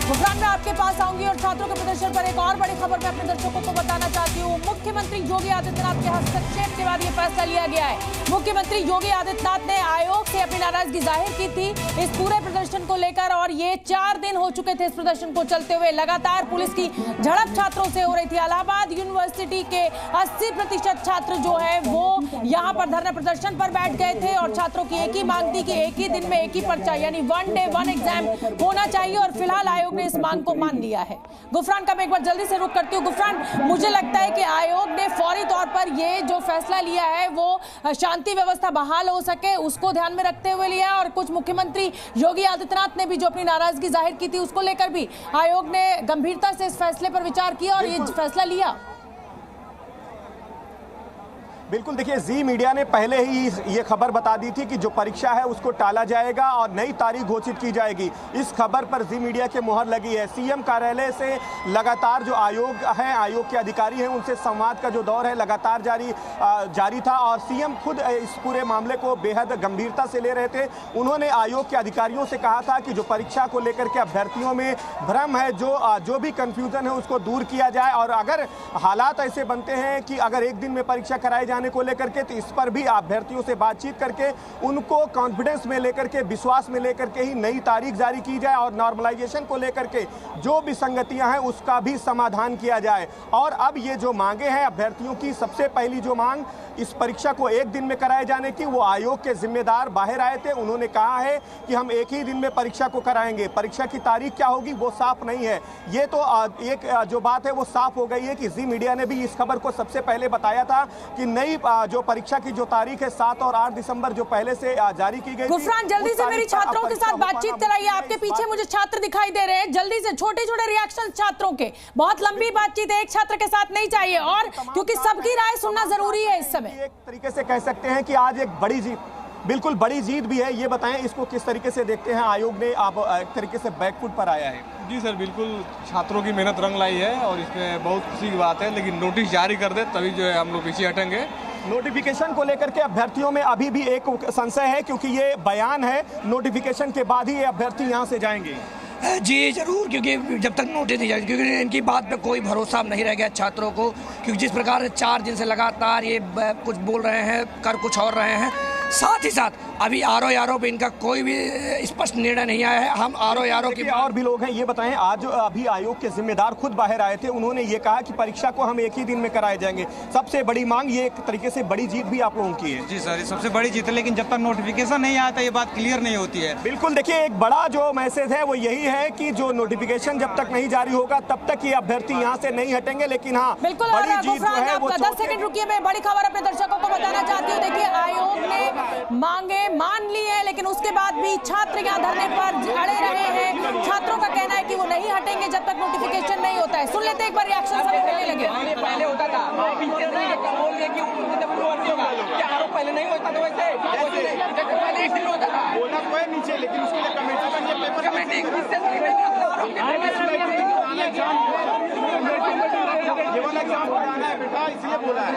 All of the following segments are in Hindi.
गुफरान में आपके पास आऊंगी और छात्रों के प्रदर्शन पर एक और बड़ी खबर मैं अपने दर्शकों को बताना चाहती हूँ। मुख्यमंत्री योगी आदित्यनाथ के हस्तक्षेप के बाद ये फैसला लिया गया है। मुख्यमंत्री योगी आदित्यनाथ ने आयोग से अपनी नाराजगी जाहिर की थी इस पूरे प्रदर्शन को लेकर, और ये 4 दिन हो चुके थे इस प्रदर्शन को चलते हुए। लगातार पुलिस की झड़प छात्रों से हो रही थी। इलाहाबाद यूनिवर्सिटी के 80% छात्र जो है वो यहाँ पर धरना प्रदर्शन पर बैठ गए थे और छात्रों की एक ही मांग थी कि एक ही दिन में एक ही पर्चा यानी 1 डे 1 एग्जाम होना चाहिए, और फिलहाल आयोग ने इस मांग को मान लिया है। गुफरान का मैं एक बार जल्दी से रुक करती हूँ। गुफरान, मुझे लगता है कि आयोग ने फौरी तौर पर ये जो फैसला लिया है वो शांति व्यवस्था बहाल हो सके उसको ध्यान में रखते हुए लिया, और कुछ मुख्यमंत्री योगी आदित्यनाथ ने भी जो अपनी नाराजगी जाहिर की थी उसको लेकर भी आयोग ने गंभीरता से इस फैसले पर विचार किया और ये फैसला लिया। बिल्कुल, देखिए जी मीडिया ने पहले ही ये खबर बता दी थी कि जो परीक्षा है उसको टाला जाएगा और नई तारीख घोषित की जाएगी। इस खबर पर जी मीडिया की मुहर लगी है। सीएम कार्यालय से लगातार जो आयोग है, आयोग के अधिकारी हैं, उनसे संवाद का जो दौर है लगातार जारी था और सीएम खुद इस पूरे मामले को बेहद गंभीरता से ले रहे थे। उन्होंने आयोग के अधिकारियों से कहा था कि जो परीक्षा को लेकर के अभ्यर्थियों में भ्रम है, जो भी कंफ्यूजन है उसको दूर किया जाए, और अगर हालात ऐसे बनते हैं कि अगर एक दिन में परीक्षा कराई जाने को लेकर के, तो इस पर भी अभ्यर्थियों से बातचीत करके उनको कॉन्फिडेंस में लेकर के, विश्वास में लेकर के ही नई तारीख जारी की जाए और नॉर्मलाइजेशन को लेकर के जो भी संगतियां हैं उसका भी समाधान किया जाए। और अब ये जो मांगे हैं अभ्यर्थियों की, सबसे पहली जो मांग इस परीक्षा को एक दिन में कराए जाने की, वो आयोग के जिम्मेदार बाहर आए थे। उन्होंने कहा है कि हम एक ही दिन में परीक्षा को कराएंगे। परीक्षा की तारीख क्या होगी वो साफ नहीं है। ये तो एक जो बात है वो साफ हो गई है कि जी मीडिया ने भी इस खबर को सबसे पहले बताया था कि नई जो परीक्षा की जो तारीख है 7 और 8 दिसंबर जो पहले से जारी की गई। गुफरान, जल्दी से मेरी छात्रों के साथ बातचीत कराइए। आपके पीछे मुझे छात्र दिखाई दे रहे हैं। जल्दी से छोटे-छोटे रिएक्शन छात्रों के। बहुत लंबी बातचीत है, एक छात्र के साथ नहीं चाहिए, और क्योंकि सबकी राय सुनना जरूरी है इस समय। एक तरीके से कह सकते हैं कि आज एक बड़ी जीत, बिल्कुल बड़ी जीत भी है। ये बताएं इसको किस तरीके से देखते हैं? आयोग ने आप एक तरीके से बैकफुट पर आया है। जी सर, बिल्कुल छात्रों की मेहनत रंग लाई है और इसमें बहुत खुशी की बात है, लेकिन नोटिस जारी कर दे तभी जो है हम लोग पीछे हटेंगे। नोटिफिकेशन को लेकर के अभ्यर्थियों में अभी भी एक संशय है, क्योंकि ये बयान है, नोटिफिकेशन के बाद ही ये अभ्यर्थी यहाँ से जाएंगे। जी जरूर, क्योंकि जब तक नोटिस नहीं जाए, क्योंकि इनकी बात पे कोई भरोसा नहीं रह गया छात्रों को, क्योंकि जिस प्रकार 4 दिन से लगातार ये कुछ बोल रहे हैं, कर कुछ और रहे हैं। साथ ही साथ अभी आरओ पे इनका कोई भी स्पष्ट निर्णय नहीं आया है। हम आरओ की और भी लोग हैं, ये बताएं आज अभी आयोग के जिम्मेदार खुद बाहर आए थे, उन्होंने ये कहा कि परीक्षा को हम एक ही दिन में कराए जाएंगे। सबसे बड़ी मांग, ये एक तरीके से बड़ी जीत भी आप लोगों की है। जी सर, ये सबसे बड़ी जीत है, लेकिन जब तक नोटिफिकेशन नहीं आता ये बात क्लियर नहीं होती है। बिल्कुल, देखिए एक बड़ा जो मैसेज है वो यही है कि जो नोटिफिकेशन जब तक नहीं जारी होगा तब तक ये अभ्यर्थी यहाँ से नहीं हटेंगे। लेकिन हाँ, बिल्कुल, बड़ी जीत जो है वो 10 सेकंड रुकिए, मैं बड़ी खबर अपने दर्शकों को बताना चाहती हूँ। देखिए, आयोग ने मांगे मान ली है, लेकिन उसके बाद भी छात्र यहाँ धरने पर अड़े रहे हैं। छात्रों का कहना है कि वो नहीं हटेंगे जब तक नोटिफिकेशन नहीं होता है। सुन लेते एक बार रिएक्शन सब मिलने लगे। पहले होता था, पहले नहीं होता था, वैसे पहले एक दिन होता था, बोला तो है नीचे, लेकिन उसके लिए कमेटी बनी है, पेपर कमेटी ये वाला एग्जाम कराना है बेटा, इसलिए बोला है।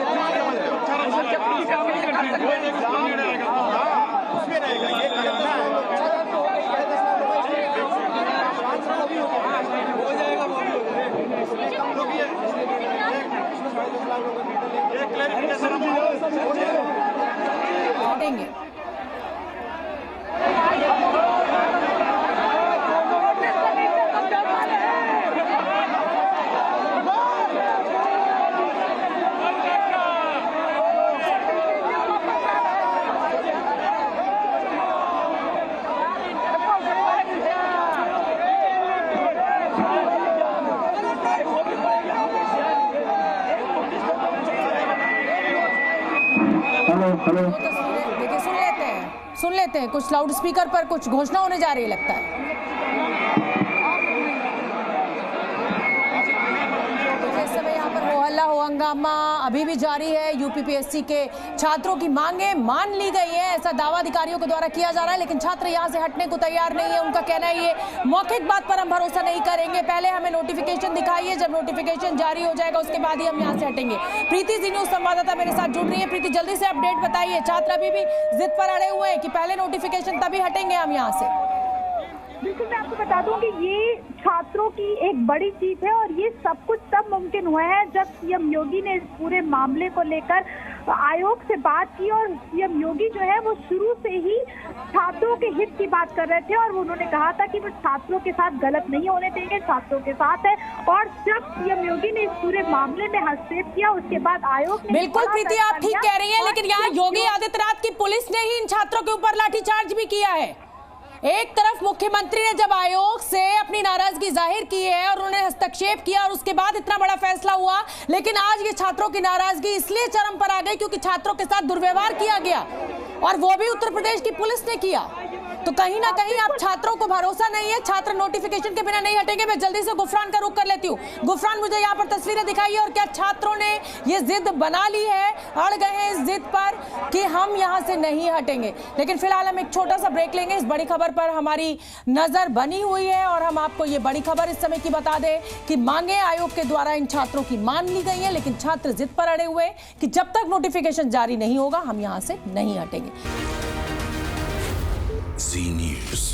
उसमें रहेगा, ये करना है। हो जाएगा, वो हटेंगे। हेलो, देखिए सुन लेते हैं कुछ लाउड स्पीकर पर कुछ घोषणा होने जा रही है लगता है। इस समय यहाँ पर हो हल्ला हो हंगामा अभी भी जारी है। यूपीपीएससी के छात्रों की मांगे मान ली गई है, ऐसा दावा अधिकारियों के द्वारा किया जा रहा है, लेकिन छात्र यहाँ से हटने को तैयार नहीं है। उनका कहना है ये मौखिक बात पर हम भरोसा नहीं करेंगे, पहले हमें नोटिफिकेशन दिखाइए, जब नोटिफिकेशन जारी हो जाएगा उसके बाद ही हम यहाँ से हटेंगे। प्रीति जी न्यूज संवाददाता मेरे साथ जुड़ रही है। प्रीति, जल्दी से अपडेट बताइए। छात्र अभी भी जिद पर अड़े हुए हैं कि पहले नोटिफिकेशन तभी हटेंगे हम यहाँ से। बिल्कुल, मैं आपको बता दूं कि ये छात्रों की एक बड़ी चीज है और ये सब कुछ तब मुमकिन हुआ है जब सीएम योगी ने इस पूरे मामले को लेकर आयोग से बात की और सीएम योगी जो है वो शुरू से ही छात्रों के हित की बात कर रहे थे और उन्होंने कहा था कि वो छात्रों के साथ गलत नहीं होने देंगे, छात्रों के साथ है। और जब सीएम योगी ने इस पूरे मामले में हस्तक्षेप किया उसके बाद आयोग ने बिल्कुल प्रीति, आप ठीक कह रही हैं, लेकिन यहाँ योगी आदित्यनाथ की पुलिस ने ही इन छात्रों के ऊपर लाठीचार्ज भी किया है। एक तरफ मुख्यमंत्री ने जब आयोग से अपनी नाराजगी जाहिर की है और उन्होंने हस्तक्षेप किया और उसके बाद इतना बड़ा फैसला हुआ, लेकिन आज ये छात्रों की नाराजगी इसलिए चरम पर आ गई क्योंकि छात्रों के साथ दुर्व्यवहार किया गया और वो भी उत्तर प्रदेश की पुलिस ने किया। तो कहीं ना कहीं अब छात्रों को भरोसा नहीं है, छात्र नोटिफिकेशन के बिना नहीं हटेंगे। मैं जल्दी से गुफरान का रुख कर लेती हूँ। गुफरान, मुझे यहाँ पर तस्वीरें दिखाइए और क्या छात्रों ने ये जिद बना ली है, अड़ गए हैं इस जिद पर कि हम यहाँ से नहीं हटेंगे। लेकिन फिलहाल हम एक छोटा सा ब्रेक लेंगे। इस बड़ी खबर पर हमारी नजर बनी हुई है और हम आपको ये बड़ी खबर इस समय की बता दें कि मांगे आयोग के द्वारा इन छात्रों की मान ली गई है, लेकिन छात्र जिद पर अड़े हुए कि जब तक नोटिफिकेशन जारी नहीं होगा हम यहाँ से नहीं हटेंगे। Z News.